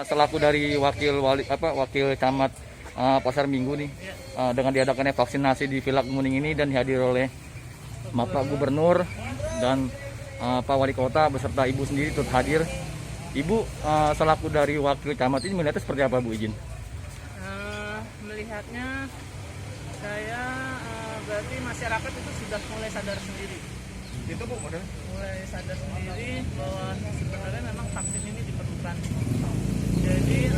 Selaku dari wakil camat Pasar Minggu nih, dengan diadakannya vaksinasi di Villa Kemuning ini dan dihadiri oleh Bapak Gubernur dan Pak Wali Kota beserta Ibu sendiri turut hadir. Ibu selaku dari wakil camat ini melihatnya seperti apa, Bu, izin? Melihatnya saya berarti masyarakat itu sudah mulai sadar sendiri. Itu Bu, Mulai sadar sendiri bahwa sebenarnya memang vaksin ini diperlukan. Jadi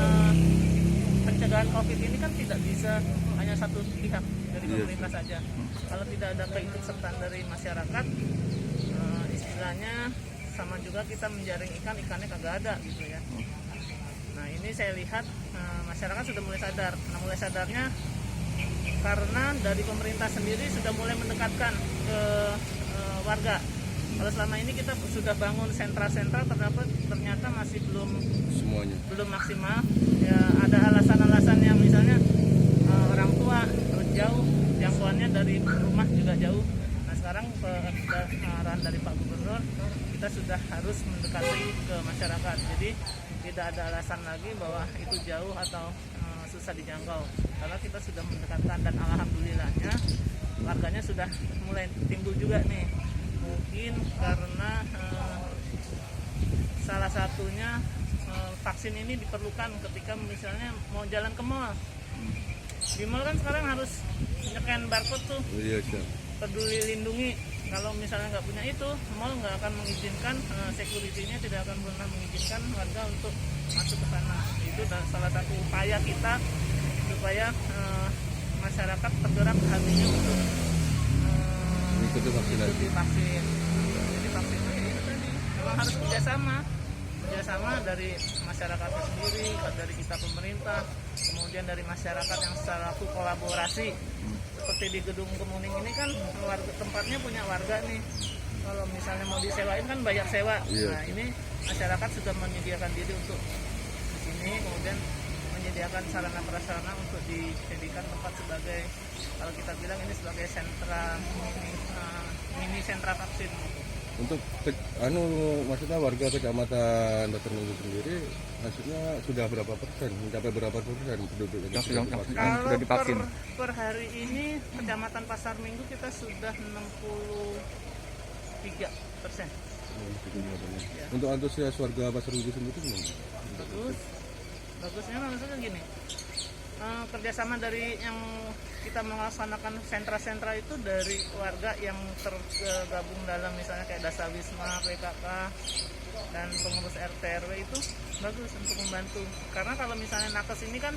pencegahan COVID ini kan tidak bisa hanya satu pihak dari pemerintah saja. Kalau tidak ada keikutsertaan dari masyarakat, istilahnya sama juga kita menjaring ikan, ikannya kagak ada gitu ya. Nah ini saya lihat masyarakat sudah mulai sadar. Nah mulai sadarnya karena dari pemerintah sendiri sudah mulai mendekatkan ke warga. Kalau selama ini kita sudah bangun sentra-sentra, ternyata masih belum maksimal. Ya ada alasan-alasan yang misalnya orang tua terus jauh, jangkauannya dari rumah juga jauh. Nah sekarang arahan dari Pak Gubernur, kita sudah harus mendekati ke masyarakat. Jadi tidak ada alasan lagi bahwa itu jauh atau susah dijangkau. Karena kita sudah mendekatkan dan alhamdulillahnya warganya sudah mulai timbul juga nih. Mungkin karena salah satunya vaksin ini diperlukan ketika misalnya mau jalan ke mall. Di mall kan sekarang harus nyekan barcode tuh. Peduli lindungi. Kalau misalnya nggak punya itu, mall nggak akan mengizinkan, security-nya tidak akan pernah mengizinkan warga untuk masuk ke sana. Itu salah satu upaya kita supaya masyarakat tergerak hatinya untuk mengikuti vaksin. Jadi vaksinasi itu tadi memang harus kerjasama dari masyarakat sendiri, dari kita pemerintah, kemudian dari masyarakat yang secara kolaborasi. Seperti di Gedung Kemuning ini kan tempatnya punya warga nih. Kalau misalnya mau disewain kan bayar sewa. Nah ini masyarakat sudah menyediakan diri untuk di sini, kemudian menyediakan sarana prasarana untuk dijadikan tempat sebagai, kalau kita bilang ini sebagai sentra mini sentra vaksin. Untuk maksudnya warga kecamatan Pasar Minggu sendiri, maksudnya sudah berapa persen, mencapai berapa persen penduduk yang sudah divaksin? Per hari ini kecamatan Pasar Minggu kita sudah 63%. Ya. Untuk antusias warga Pasar Minggu sendiri gimana? Bagusnya maksudnya gini, kerjasama dari yang kita melaksanakan sentra-sentra itu dari warga yang tergabung dalam misalnya kayak Dasar Wisma, PKK, dan pengurus RT RW itu bagus untuk membantu. Karena kalau misalnya nakes ini kan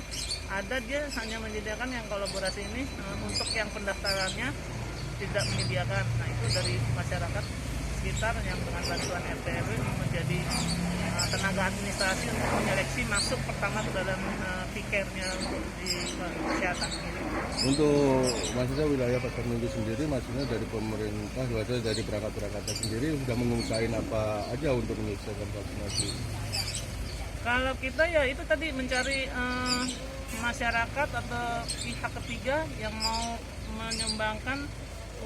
ada, dia hanya menyediakan yang kolaborasi ini, untuk yang pendaftarannya tidak menyediakan. Nah itu dari masyarakat sekitar yang dengan bantuan RT RW menjadi tenaga administrasi untuk menyeleksi masuk pertama ke dalam pikirnya untuk di kesehatan ini. Untuk maksudnya wilayah Pasar Minggu sendiri, maksudnya dari pemerintah, maksudnya dari perangkat-perangkat sendiri sudah mengusahain apa aja untuk menyelesaikan vaksinasi? Kalau kita ya itu tadi mencari masyarakat atau pihak ketiga yang mau menyumbangkan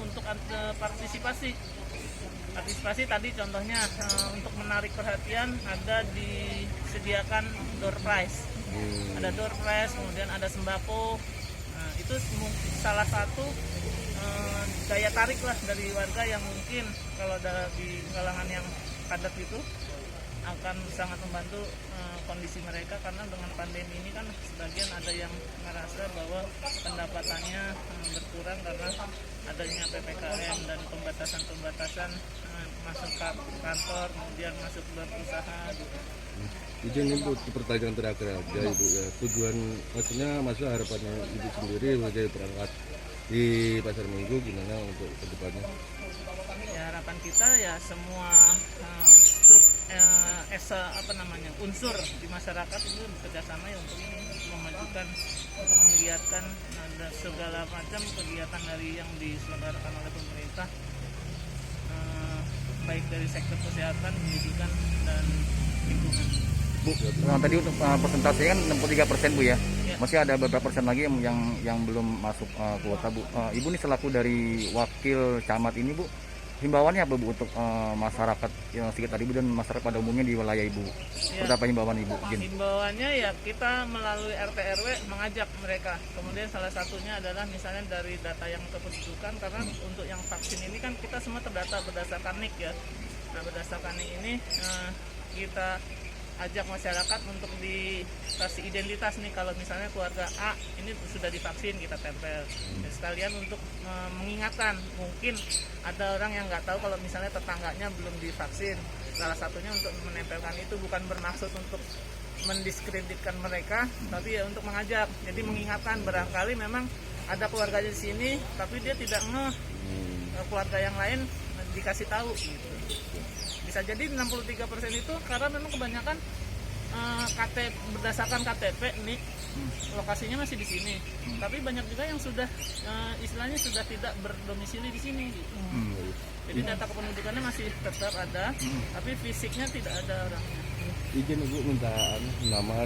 untuk partisipasi tadi contohnya untuk menarik perhatian ada disediakan door prize. Ada door prize, kemudian ada sembako. Nah, itu salah satu daya tarik lah dari warga yang mungkin kalau di kalangan yang padat itu akan sangat membantu kondisi mereka, karena dengan pandemi ini kan sebagian ada yang merasa bahwa pendapatannya berkurang karena adanya PPKM dan pembatasan masuk kantor, kemudian masuk berusaha gitu. Izin Ibu, pertanyaan terakhir aja Ibu ya. Tujuan maksudnya harapannya Ibu sendiri sebagai perangkat di Pasar Minggu gimana untuk kedepannya? Ya harapan kita ya semua unsur di masyarakat itu bekerjasama ya untuk ini, memajukan, untuk menggiatkan ada segala macam kegiatan dari yang diselenggarakan oleh pemerintah, baik dari sektor kesehatan, pendidikan, dan lingkungan. Bu, tadi untuk persentase kan 63% Bu ya. Masih ada beberapa persen lagi yang belum masuk kuota Bu. Ibu ini selaku dari wakil camat ini Bu, himbauannya apa Bu untuk masyarakat yang sekitar Ibu dan masyarakat pada umumnya di wilayah Ibu? Seperti apa himbauan Ibu? Izin. Himbauannya ya kita melalui RT RW mengajak mereka. Kemudian salah satunya adalah misalnya dari data yang kependudukan, karena untuk yang vaksin ini kan kita semua terdata berdasarkan NIK ya. Nah berdasarkan NIK ini kita ajak masyarakat untuk dikasih identitas nih, kalau misalnya keluarga A ini sudah divaksin kita tempel. Dan sekalian untuk mengingatkan, mungkin ada orang yang nggak tahu kalau misalnya tetangganya belum divaksin. Salah satunya untuk menempelkan itu bukan bermaksud untuk mendiskreditkan mereka, tapi ya untuk mengajak. Jadi mengingatkan, barangkali memang ada keluarganya di sini tapi dia tidak keluarga yang lain dikasih tahu gitu. Bisa jadi 63% itu karena memang kebanyakan berdasarkan KTP nih lokasinya masih di sini, tapi banyak juga yang sudah istilahnya sudah tidak berdomisili di sini gitu. Jadi data kependudukannya masih tetap ada, tapi fisiknya tidak ada orangnya. Izin Ibu minta nama